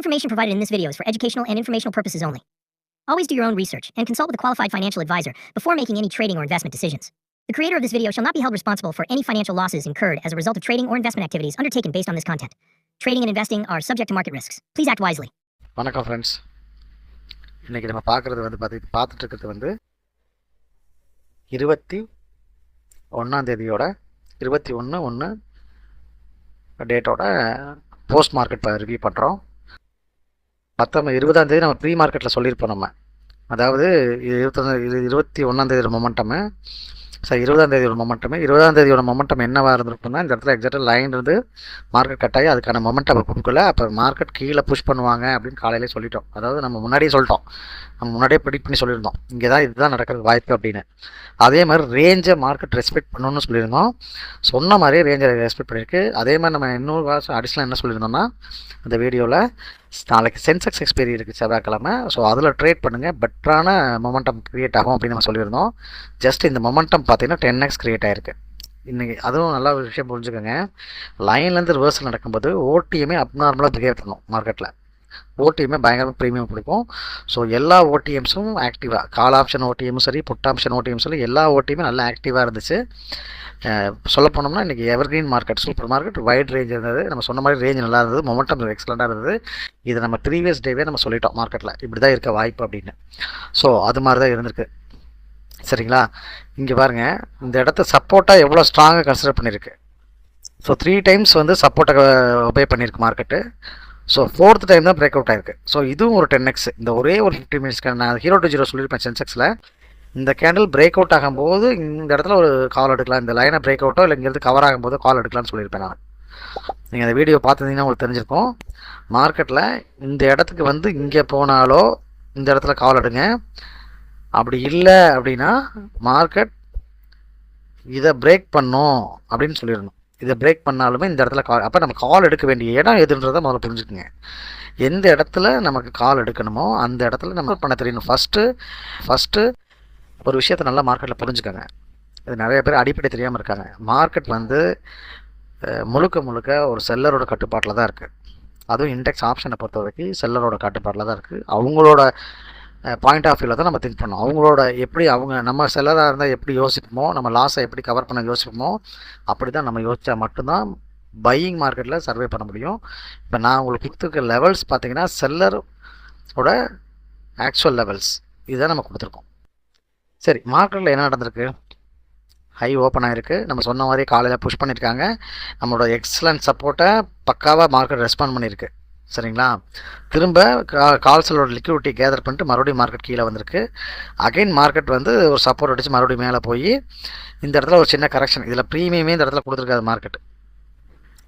Information provided in this video is for educational and informational purposes only. Always do your own research and consult with a qualified financial advisor before making any trading or investment decisions. The creator of this video shall not be held responsible for any financial losses incurred as a result of trading or investment activities undertaken based on this content. Trading and investing are subject to market risks. Please act wisely. வணக்கம் friends. இன்றைக்கி நம்ம பார்த்துட்டு இருக்கிறது 21 21/1 டேட்டோட post market review பண்ணுறோம். 20 நம்ம pre மார்க்கெட்டில் சொல்லியிருப்போம். நம்ம அதாவது 21 மொமெண்டமு, 20 மொமெண்டமு 20 மொமெண்டம் என்னவாக இருந்திருக்குன்னா, இந்த இடத்துல எக்ஸாக்டாக லைன் இருந்து மார்க்கெட் கட் ஆகி அதுக்கான மொமெண்டம் கொடுக்கல. அப்போ மார்க்கெட் கீழே புஷ் பண்ணுவாங்க அப்படின்னு காலையிலே சொல்லிட்டோம். அதாவது நம்ம முன்னாடியே சொல்லிட்டோம், நம்ம முன்னாடியே ப்ரெடிக்ட் பண்ணி சொல்லியிருந்தோம் இங்கே தான் இதுதான் நடக்கிறது வாய்ப்பு அப்படின்னு. அதே மாதிரி ரேஞ்சை மார்க்கெட் ரெஸ்பெக்ட் பண்ணணும்னு சொல்லியிருந்தோம். சொன்ன மாதிரியே ரேஞ்சை ரெஸ்பெக்ட் பண்ணியிருக்கு. அதே மாதிரி நம்ம இன்னொரு வாரம் அடிஷ்னலாக என்ன சொல்லியிருந்தோம்னா, அந்த வீடியோவில் நாளைக்கு சென்செக்ஸ் எக்ஸ்பைரி இருக்குது செவ்வாய்க்கிழமை. ஸோ அதில் ட்ரேட் பண்ணுங்கள், பெட்டரான மொமெண்டம் க்ரியேட் ஆகும் அப்படின்னு நம்ம சொல்லியிருந்தோம். ஜஸ்ட் இந்த மொமெண்டம் பார்த்தீங்கன்னா 10x க்ரியேட் ஆகிருக்கு இன்றைக்கி. அதுவும் நல்ல ஒரு விஷயம் புரிஞ்சுக்கோங்க. லைன்லேருந்து ரிவர்ஸில் நடக்கும்போது ஓடிஎம்மே அப்நார்மலாக பிஹேவ் பண்ணும் மார்க்கெட்டில். ஓடிஎம்மே பயங்கரமாக ப்ரீமியம் கொடுக்கும். ஸோ எல்லா ஓடிஎம்ஸும் ஆக்டிவாக, கால் ஆப்ஷன் ஓடிஎம்மும் சரி, புட் ஆப்ஷன் ஓடிஎம் சரி, எல்லா ஓடிஎம்மே நல்லா ஆக்டிவாக இருந்துச்சு. சொல்ல போனோம்னா இன்றைக்கி evergreen market, super market, wide range இருந்தது. நம்ம சொன்ன மாதிரி ரேஞ்ச் நல்லா இருந்தது, மொமெண்டம் எக்ஸலண்ட்டாக இருந்தது. இதை நம்ம ப்ரீவியஸ் டேவே நம்ம சொல்லிட்டோம் மார்க்கெட்டில் இப்படி தான் இருக்க வாய்ப்பு அப்படின்னு. ஸோ அது மாதிரி தான் இருந்திருக்கு. சரிங்களா? இங்கே பாருங்கள், இந்த இடத்த சப்போர்ட்டாக எவ்வளோ ஸ்ட்ராங்காக கன்சிடர் பண்ணியிருக்கு. ஸோ 3 டைம்ஸ் சப்போர்ட்டை ஒபே பண்ணியிருக்கு மார்க்கெட்டு. ஸோ 4th டைம் தான் பிரேக் அவுட் ஆயிருக்கு. ஸோ இதுவும் ஒரு 10x. இந்த ஒரே ஒரு 50 மினிட்ஸ்க்கு நான் 0 to 0 சொல்லியிருப்பேன் சென்செக்ஸில். இந்த கேண்டில் பிரேக் அவுட் ஆகும்போது இந்த இடத்துல ஒரு கால் எடுக்கலாம், இந்த லைனை பிரேக் அவுட்டோ இல்லை இங்கேருந்து கவர் ஆகும்போது கால் எடுக்கலாம்னு சொல்லியிருப்பேன் நான். நீங்கள் அந்த வீடியோ பார்த்துருந்தீங்கன்னா உங்களுக்கு தெரிஞ்சிருக்கும். மார்க்கெட்டில் இந்த இடத்துக்கு இங்கே போனாலோ இந்த இடத்துல கால் எடுங்க. அப்படி இல்லை அப்படின்னா மார்க்கெட் இதை பிரேக் பண்ணும் அப்படின்னு சொல்லிடணும். இதை பிரேக் பண்ணாலுமே இந்த இடத்துல கால், அப்போ நம்ம கால் எடுக்க வேண்டிய இடம் எதுன்றதை முதல்ல புரிஞ்சுக்குங்க. எந்த இடத்துல நமக்கு கால் எடுக்கணுமோ அந்த இடத்துல நம்ம பண்ண தெரியணும். ஃபஸ்ட்டு ஒரு விஷயத்தை நல்லா மார்க்கெட்டில் புரிஞ்சுக்கோங்க. இது நிறைய பேர் அடிப்படை தெரியாமல் இருக்காங்க. மார்க்கெட் முழுக்க ஒரு செல்லரோட கட்டுப்பாட்டில் தான் இருக்குது. அதுவும் இண்டெக்ஸ் ஆப்ஷனை பொறுத்த வரைக்கும் செல்லரோட கட்டுப்பாட்டில் தான் இருக்குது. அவங்களோட பாயிண்ட் ஆஃப் வியூவில் தான் நம்ம திங்க் பண்ணோம். அவங்களோட எப்படி நம்ம செல்லராக இருந்தால் எப்படி யோசிப்போமோ, நம்ம லாஸை எப்படி கவர் பண்ண யோசிப்போமோ அப்படி தான் நம்ம யோசித்தா மட்டும்தான் பையிங் மார்க்கெட்டில் சர்வே பண்ண முடியும். இப்போ நான் உங்களுக்கு கொடுத்துருக்க லெவல்ஸ் பார்த்தீங்கன்னா செல்லரோட ஆக்சுவல் லெவல்ஸ் இதுதான் நம்ம கொடுத்துருக்கோம். சரி, மார்க்கெட்டில் என்ன நடந்திருக்கு? ஹை ஓப்பன் ஆகிருக்கு. நம்ம சொன்ன மாதிரி காலையில் புஷ் பண்ணியிருக்காங்க. நம்மளோட எக்ஸலண்ட் சப்போர்ட்டை பக்காவாக மார்க்கெட் ரெஸ்பாண்ட் பண்ணியிருக்கு. சரிங்களா? திரும்ப கால்ஸலோட லிக்விடிட்டி கேதர் பண்ணிட்டு மறுபடியும் மார்க்கெட் கீழே வந்திருக்கு. அகைன் மார்க்கெட் ஒரு சப்போர்ட் அடித்து மறுபடியும் மேலே போய் இந்த இடத்துல ஒரு சின்ன கரெக்ஷன். இதில் ப்ரீமியமே இந்த இடத்துல கொடுத்துருக்காது மார்க்கெட்.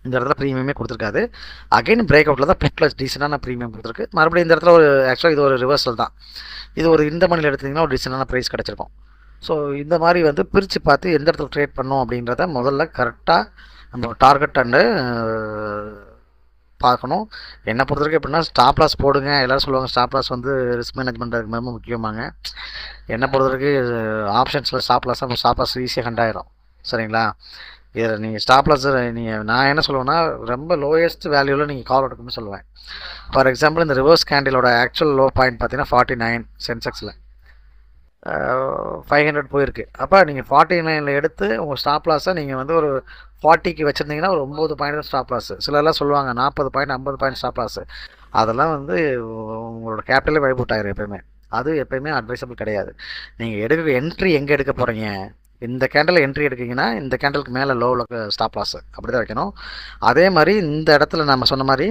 இந்த இடத்துல ப்ரீமியமே கொடுத்துருக்காது. அகைன் பிரேக் அவுட்டில் தான் புட் டீசெண்டான ப்ரீமியம் கொடுத்துருக்கு. மறுபடியும் இந்த இடத்துல ஆக்சுவலாக இது ஒரு ரிவர்சல் தான். இது இந்த மணியில் எடுத்திங்கன்னா ஒரு டீசெண்டான ப்ரைஸ் கிடச்சிருக்கும். ஸோ இந்த மாதிரி பிரித்து பார்த்து எந்த இடத்துல ட்ரேட் பண்ணோம் அப்படின்றத முதல்ல கரெக்டாக நம்ம டார்கெட் அண்டு பார்க்கணும். என்னை பொறுத்த வரைக்கும் எப்படின்னா, ஸ்டாப் லாஸ் போடுங்க. எல்லோரும் சொல்லுவாங்க ஸ்டாப் லாஸ் ரிஸ்க் மேனேஜ்மெண்ட் ரொம்ப முக்கியமாங்க. என்னை பொறுத்த வரைக்கும் ஆப்ஷன்ஸில் ஸ்டாப் லாஸ் ஈஸியாக கண்டாயிரும். சரிங்களா? இதில் நீங்கள் ஸ்டாப் லாஸ் நான் என்ன சொல்லுவேன்னா, ரொம்ப லோயஸ்ட் வேல்யூவில் நீங்கள் கால் எடுக்கணும்னு சொல்லுவேன். ஃபார் எக்ஸாம்பிள், இந்த ரிவர்ஸ் கேண்டிலோட ஆக்சுவல் லோ பாயிண்ட் பார்த்தீங்கன்னா 49 சென்செக்ஸில் 500 போயிருக்கு. அப்போ நீங்கள் 49ல் எடுத்து உங்கள் ஸ்டாப் லாஸை நீங்கள் ஒரு 40க்கு வச்சுருந்தீங்கன்னா ஒரு 9 பாயிண்ட் தான் ஸ்டாப் லாஸு. சிலர்லாம் சொல்லுவாங்க 40 பாயிண்ட் 50 பாயிண்ட் ஸ்டாப் லாஸு. அதெல்லாம் உங்களோட கேபிட்டலே வைபவுட் ஆகிரும் எப்போயுமே. அது எப்போயுமே அட்வைசபிள் கிடையாது. நீங்கள் என்ட்ரி எங்கே எடுக்க போகிறீங்க? இந்த கேண்டில் என்ட்ரி எடுக்கிங்கன்னா இந்த கேண்டலுக்கு மேலே லோவில் ஸ்டாப் லாஸு அப்படி தான் வைக்கணும். அதே மாதிரி இந்த இடத்துல நம்ம சொன்ன மாதிரி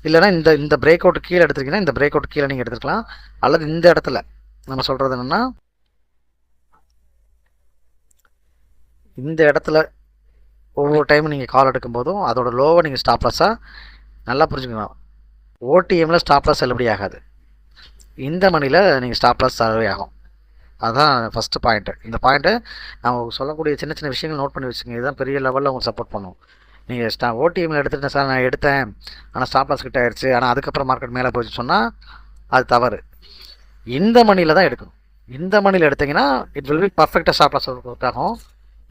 இல்லைனா இந்த பிரேக் அவுட் கீழே எடுத்துருக்கீங்கன்னா இந்த பிரேக் அவுட் கீழே நீங்கள் எடுத்துக்கலாம். அல்லது இந்த இடத்துல நம்ம சொல்கிறது என்னென்னா, இந்த இடத்துல ஒவ்வொரு டைமும் நீங்கள் கால் எடுக்கும்போதும் அதோட லோவை நீங்கள் ஸ்டாப் லாஸாக நல்லா புரிஞ்சுக்கணும். ஓடிஎம்மில் ஸ்டாப் லாஸ் செல்லுபடி ஆகாது. இந்த மணியில் நீங்கள் ஸ்டாப் லாஸ் சர்வே ஆகும். அதுதான் ஃபஸ்ட்டு பாயிண்ட்டு. இந்த பாயிண்ட்டு நான் சொல்லக்கூடிய சின்ன சின்ன விஷயங்கள் நோட் பண்ணி வச்சுக்கோங்க. இதுதான் பெரிய லெவலில் உங்களுக்கு சப்போர்ட் பண்ணும். நீங்கள் ஓடிஎம்மில் எடுத்துகிட்டேன் சார், நான் எடுத்தேன் ஆனால் ஸ்டாப் லாஸ் கிட்ட ஆயிடுச்சு, ஆனால் அதுக்கப்புறம் மார்க்கெட் மேலே போயிடுச்சு சொன்னால் அது தவறு. இந்த மணியில் தான் எடுக்கணும். இந்த மணியில் எடுத்திங்கன்னா இட் வில் பி பர்ஃபெக்டாக ஸ்டாப் லாஸ் ஒர்க் ஆகும்.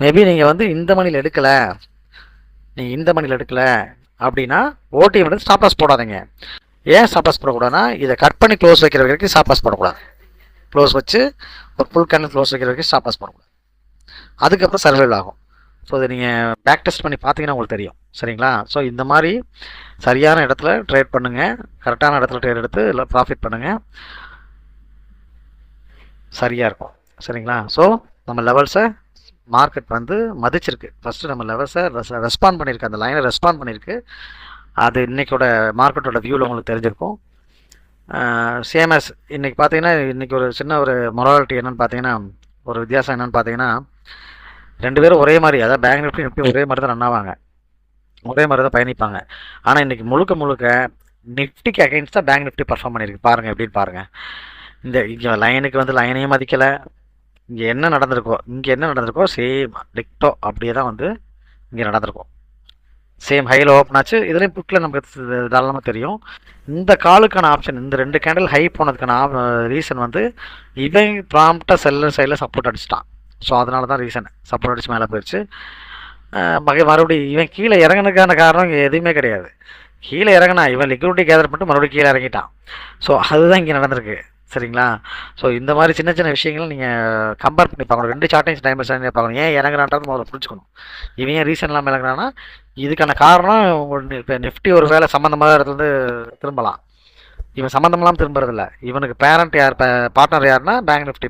மேபி நீங்கள் இந்த மணியில் எடுக்கலை அப்படின்னா ஓடிஎம் ஸ்டாப் லாஸ் போடாதீங்க. ஏன் ஸ்டாப் லாஸ் போடக்கூடாதுன்னா இதை கட் பண்ணி க்ளோஸ் வைக்கிற வரைக்கும் ஸ்டாப் லாஸ் போடக்கூடாது. க்ளோஸ் வச்சு ஒரு ஃபுல் கேண்டில் க்ளோஸ் வைக்கிற வரைக்கும் ஸ்டாப் லாஸ் போடக்கூடாது. அதுக்கப்புறம் சர்வைவல் ஆகும். ஸோ இதை நீங்கள் பேக் டெஸ்ட் பண்ணி பார்த்தீங்கன்னா உங்களுக்கு தெரியும். சரிங்களா? ஸோ இந்த மாதிரி சரியான இடத்துல ட்ரேட் பண்ணுங்கள், கரெக்டான இடத்துல ட்ரேட் எடுத்து இல்லை ப்ராஃபிட் பண்ணுங்கள், சரியாக இருக்கும். சரிங்களா? ஸோ நம்ம லெவல்ஸை மார்க்கெட் வந்து மதிச்சிருக்கு. ஃபஸ்ட்டு நம்ம லெவல்ஸை ரெஸ்பாண்ட் பண்ணியிருக்கு, அந்த லைனை ரெஸ்பாண்ட் பண்ணியிருக்கு. அது இன்றைக்கோட மார்க்கெட்டோட வியூவில் உங்களுக்கு தெரிஞ்சிருக்கும். சேமஸ் இன்றைக்கி பார்த்தீங்கன்னா இன்றைக்கி ஒரு சின்ன ஒரு மொராலிட்டி என்னென்னு பார்த்தீங்கன்னா, ஒரு வித்தியாசம் என்னென்னு பார்த்தீங்கன்னா, ரெண்டு பேரும் ஒரே மாதிரி, அதாவது பேங்க் நிஃப்டி ஒரே மாதிரி தான் ரன் ஆவாங்க, ஒரே மாதிரி தான் பயணிப்பாங்க. ஆனால் இன்றைக்கி முழுக்க நிஃப்டிக்கு அகைன்ஸ்டாக பேங்க் நிஃப்டி பர்ஃபார்ம் பண்ணியிருக்கு. பாருங்கள் எப்படின்னு பாருங்கள். இங்கே லைனுக்கு வந்து லைனையும் மதிக்கலை. இங்கே என்ன நடந்திருக்கோ சேம் டிக்டோ அப்படியே தான் வந்து இங்கே நடந்திருக்கும். சேம் ஹையில் ஓப்பன் ஆச்சு. இதுலேயும் புக்கில் நமக்கு தாராளமாக தெரியும். இந்த காலுக்கான ஆப்ஷன், இந்த 2 கேண்டில் ஹை போனதுக்கான ரீசன் வந்து இவன் ப்ராம்ப்டாக செல்லர் சைடில் சப்போர்ட் அடிச்சிட்டான். ஸோ அதனால தான் ரீசன் சப்போர்ட் அடிச்சு மேலே போயிடுச்சு. மறுபடியும் இவன் கீழே இறங்கினதுக்கான காரணம் இங்கே எதுவுமே கிடையாது. கீழே இறங்கினா இவன் லிக்விடிட்டி கேதர் பண்ணிட்டு மறுபடியும் கீழே இறங்கிட்டான். ஸோ அதுதான் இங்கே நடந்திருக்கு. சரிங்களா? ஸோ இந்த மாதிரி சின்ன சின்ன விஷயங்கள் நீங்கள் கம்பேர் பண்ணி பார்க்கணும். 2 சார்ட்டையும் டைம் பார்க்கணும். ஏன் இறங்குறான்றது முதல்ல புரிஞ்சுக்கணும். இவன் ஏன் ரீசன் இல்லாமல் இறங்குறான்னா இதுக்கான காரணம் உங்களுக்கு இப்போ நிஃப்டி ஒரு வேலை சம்மந்தமாக இடத்துலேருந்து திரும்பலாம். இவன் சம்மந்தம் இல்லாமல் திரும்புறதில்ல. இவனுக்கு பேரண்ட் யார், பார்ட்னர் யாருன்னா பேங்க் நிஃப்டி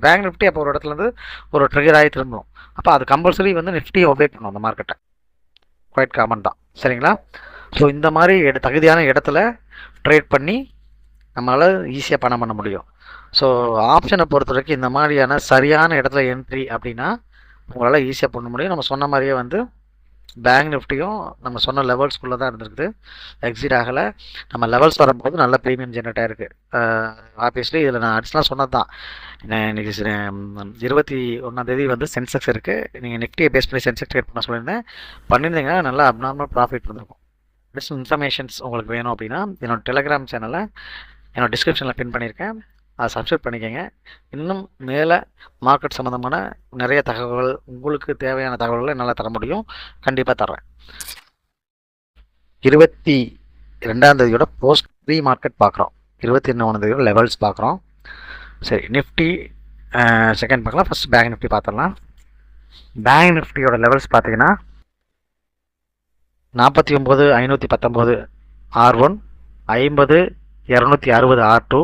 அப்போ ஒரு இடத்துலேருந்து ஒரு ட்ரிகர் ஆகி திரும்பணும். அப்போ அது கம்பல்சரி வந்து நிஃப்டியை ஒபே பண்ணணும் அந்த மார்க்கெட்டை. குவைட் காமன் தான். சரிங்களா? ஸோ இந்த மாதிரி தகுதியான இடத்துல ட்ரேட் பண்ணி நம்மளால் ஈஸியாக பணம் பண்ண முடியும். ஸோ ஆப்ஷனை பொறுத்த வரைக்கும் இந்த மாதிரியான சரியான இடத்துல என்ட்ரி அப்படின்னா உங்களால் ஈஸியாக பண்ண முடியும். நம்ம சொன்ன மாதிரியே வந்து பேங்க் நிஃப்டியும் நம்ம சொன்ன லெவல்ஸ்குள்ளே தான் இருந்திருக்குது, எக்ஸிட் ஆகலை. நம்ம லெவல்ஸ் வரும்போது நல்ல ப்ரீமியம் ஜென்ரேட் ஆகிருக்கு. ஆப்வியஸ்லி இதில் நான் அடிஷ்னலாக சொன்னது தான். இன்றைக்கி 21 வந்து சென்செக்ஸ் இருக்குது. நீங்கள் நிஃப்டியை பேஸ் பண்ணி சென்செக்ஸ் ட்ரேட் பண்ண சொல்லியிருந்தேன். பண்ணியிருந்தீங்கன்னா நல்லா அப்நார்மல் ப்ராஃபிட் இருந்திருக்கும். அடிஷ்னல் இன்ஃபர்மேஷன்ஸ் உங்களுக்கு வேணும் அப்படின்னா என்னோடய டெலிகிராம் சேனலை என்னோடய டிஸ்கிரிப்ஷனில் பின் பண்ணியிருக்கேன், அதை சப்ஸ்கிரைப் பண்ணிக்கோங்க. இன்னும் மேலே மார்க்கெட் சம்மந்தமான நிறைய தகவல்கள், உங்களுக்கு தேவையான தகவல்களை என்னால் தர முடியும். கண்டிப்பாக தர்றேன். 22 போஸ்ட் ப்ரீ மார்க்கெட் பார்க்குறோம். 21 லெவல்ஸ் பார்க்குறோம். சரி, நிஃப்டி செகண்ட் பார்க்கலாம். ஃபஸ்ட் பேங்க் நிஃப்டி பார்த்துடலாம். பேங்க் நிஃப்டியோட லெவல்ஸ் பார்த்தீங்கன்னா 49,519 R1, 50,260 R2,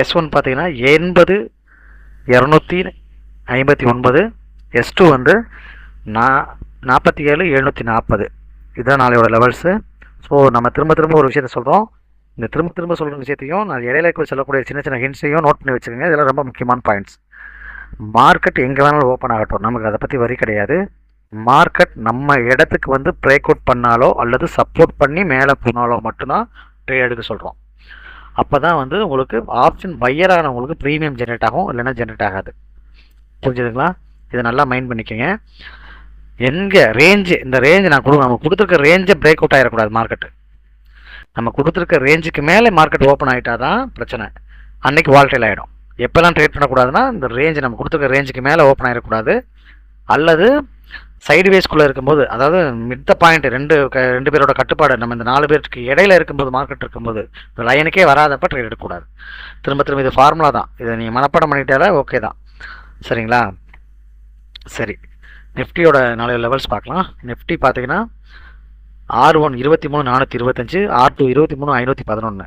S1 பார்த்தீங்கன்னா 80,259, S2 வந்து 47,740. இதுதான் நாளையோட லெவல்ஸு. ஸோ நம்ம திரும்ப ஒரு விஷயத்த சொல்கிறோம். இந்த திரும்ப சொல்கிற விஷயத்தையும் நான் இடையில சொல்லக்கூடிய சின்ன சின்ன ஹிண்ட்ஸையும் நோட் பண்ணி வச்சுக்கோங்க. இதெல்லாம் ரொம்ப முக்கியமான பாயிண்ட்ஸ். மார்க்கெட் எங்கே வேணாலும் ஓப்பன் ஆகட்டும், நமக்கு அதை பற்றி வரி கிடையாது. மார்க்கெட் நம்ம இடத்துக்கு வந்து பிரேக் அவுட் பண்ணாலோ அல்லது சப்போர்ட் பண்ணி மேலே போனாலோ மட்டும்தான் ட்ரேட் எடுக்க சொல்கிறோம். அப்போ தான் வந்து உங்களுக்கு ஆப்ஷன் பையரானவங்களுக்கு ப்ரீமியம் ஜென்ரேட் ஆகும், இல்லைன்னா ஜென்ரேட் ஆகாது. புரிஞ்சுதுங்களா? இதை நல்லா மைண்ட் பண்ணிக்கோங்க. எங்கே ரேஞ்சு, இந்த ரேஞ்சு நம்ம கொடுத்துருக்க ரேஞ்சை பிரேக் அவுட் ஆகிடக்கூடாது. மார்க்கெட்டு நம்ம கொடுத்துருக்க ரேஞ்சுக்கு மேலே மார்க்கெட் ஓப்பன் ஆகிட்டா தான் பிரச்சனை. அன்றைக்கி வால்டைல் ஆகிடும். எப்போல்லாம் ட்ரேட் பண்ணக்கூடாதுன்னா இந்த ரேஞ்சு நம்ம கொடுத்துருக்க ரேஞ்சுக்கு மேலே ஓப்பன் ஆகிடக்கூடாது, அல்லது சைடு வேஸ்க்குள்ளே இருக்கும்போது, அதாவது மித்த பாயிண்ட் ரெண்டு பேரோட கட்டுப்பாடு நம்ம இந்த 4 பேருக்கு இடையில இருக்கும்போது, மார்க்கெட் இருக்கும்போது இந்த லைனுக்கே வராதப்ப ட்ரேட் எடுக்கக்கூடாது. திரும்ப இது ஃபார்முலா தான். இதை நீங்கள் மனப்பாடம் பண்ணிட்டாலே ஓகே தான். சரிங்களா? சரி, நிஃப்டியோட 4 லெவல்ஸ் பார்க்கலாம். நிஃப்டி பார்த்தீங்கன்னா R1 23,425, R2 23,511,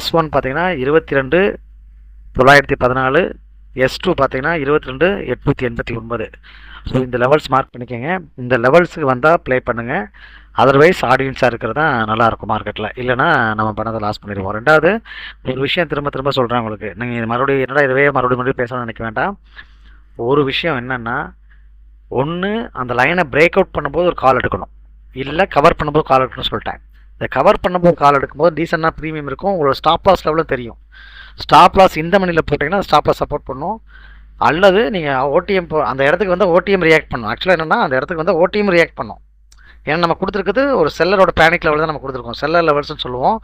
S1 பார்த்தீங்கன்னா 22,914, S2 பார்த்தீங்கன்னா 22,889. ஸோ இந்த லெவல்ஸ் மார்க் பண்ணிக்கோங்க. இந்த லெவல்ஸுக்கு வந்தால் ப்ளே பண்ணுங்கள். அதர்வைஸ் ஆடியன்ஸாக இருக்கிறது தான் நல்லாயிருக்கும் மார்க்கெட்டில். இல்லைனா நம்ம பணத்தை லாஸ் பண்ணிடுவோம். ரெண்டாவது ஒரு விஷயம் திரும்ப சொல்கிறேன் உங்களுக்கு. நீங்கள் மறுபடியும் என்னடா இதுவே மறுபடியும் பேசணும்னு நினைக்க வேண்டாம். ஒரு விஷயம் என்னென்னா, ஒன்று அந்த லைனை பிரேக் அவுட் பண்ணும்போது ஒரு கால் எடுக்கணும், இல்லை கவர் பண்ணும்போது கால் எடுக்கணும்னு சொல்லிட்டேன். இந்த கவர் பண்ணும்போது கால் எடுக்கும்போது டீசெண்டாக ப்ரீமியம் இருக்கும். உங்களோட ஸ்டாப் லாஸ் லெவலும் தெரியும். ஸ்டாப் லாஸ் இந்த மணியில் போட்டிங்கன்னா ஸ்டாப் லாஸ் சப்போர்ட் பண்ணும். அல்லது நீங்கள் ஓடிஎம் அந்த இடத்துக்கு வந்து ஓடிஎம் ரியாக்ட் பண்ணும். ஆக்சுவலாக என்னென்னா அந்த இடத்துக்கு வந்து ஓடிஎம் ரியாக்ட் பண்ணும். ஏன்னா நம்ம கொடுத்துருக்குது ஒரு செல்லரோட பேனிக் லெவல் தான் நம்ம கொடுத்துருக்கோம். செல்லர் லெவல்ஸ்னு சொல்லுவோம்.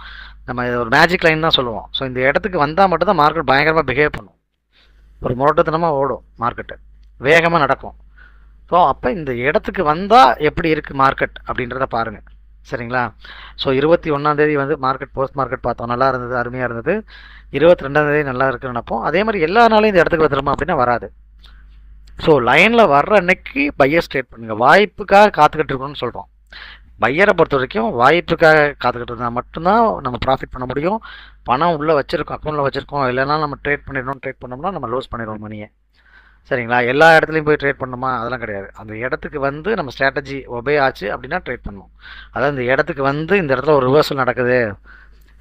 நம்ம ஒரு மேஜிக் லைன் தான் சொல்லுவோம். ஸோ இந்த இடத்துக்கு வந்தால் மட்டும்தான் மார்க்கெட் பயங்கரமாக பிஹேவ் பண்ணும். ஒரு முரட்டத்தனமாக ஓடும் மார்க்கெட்டு, வேகமாக நடக்கும். ஸோ அப்போ இந்த இடத்துக்கு வந்தால் எப்படி இருக்குது மார்க்கெட் அப்படின்றத பாருங்கள். சரிங்களா? ஸோ 21ஆந்தேதி வந்து மார்க்கெட் போஸ்ட் மார்க்கெட் பார்த்தோம். நல்லா இருந்தது, அருமையாக இருந்தது. 22ஆந்தேதி நல்லா இருக்குன்னு நினைப்போம். அதே மாதிரி எல்லா நாளையும் இந்த இடத்துக்கு வந்துடுமா அப்படின்னா வராது. ஸோ லைனில் வர்ற அன்னைக்கு பையர்ஸ் ட்ரேட் பண்ணுங்கள். வாய்ப்புக்காக காத்துக்கிட்டு இருக்கணும்னு சொல்கிறோம். பையரை பொறுத்த வரைக்கும் வாய்ப்புக்காக காத்துக்கிட்டு இருந்தால் மட்டும்தான் நம்ம ப்ராஃபிட் பண்ண முடியும். பணம் உள்ளே வச்சுருக்கோம், அக்கௌண்ட்டில் வச்சுருக்கோம், இல்லைனா நம்ம ட்ரேட் பண்ணோம்னா நம்ம லூஸ் பண்ணிடுவோம் மணியை. சரிங்களா? எல்லா இடத்துலையும் போய் ட்ரேட் பண்ணணுமா? அதெல்லாம் கிடையாது. அந்த இடத்துக்கு வந்து நம்ம ஸ்ட்ராட்டஜி ஒபே ஆச்சு அப்படின்னா ட்ரேட் பண்ணணும். அதாவது இந்த இடத்துக்கு வந்து இந்த இடத்துல ஒரு ரிவர்சல் நடக்குது,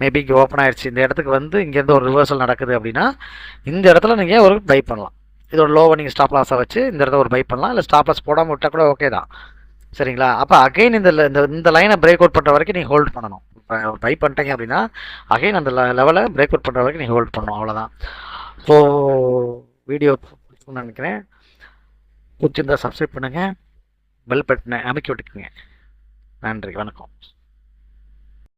மேபி இங்கே ஓப்பன் ஆயிடுச்சு, இந்த இடத்துக்கு வந்து இங்கேருந்து ஒரு ரிவர்சல் நடக்குது அப்படின்னா இந்த இடத்துல நீங்கள் ஒரு பை பண்ணலாம். இதோட லோவை நீங்கள் ஸ்டாப் லாஸாக வச்சு இந்த இடத்துல ஒரு பை பண்ணலாம். இல்லை ஸ்டாப் லாஸ் போடாமல் விட்டால் கூட ஓகே தான். சரிங்களா? அப்போ அகைன் இந்த லைனை பிரேக் அவுட் பண்ணுற வரைக்கும் நீங்கள் ஹோல்ட் பண்ணணும். பை பண்ணிட்டீங்க அப்படின்னா அகைன் அந்த லெவலை பிரேக் அவுட் பண்ணுற வரைக்கும் நீங்கள் ஹோல்ட் பண்ணணும். அவ்வளோதான். ஸோ வீடியோ பிடிக்கும்னு நினைக்கிறேன். பிடிச்சிருந்தா சப்ஸ்கிரைப் பண்ணுங்கள், பெல் பட்டனை அமைக்கி விட்டுக்குங்க. நன்றி, வணக்கம்.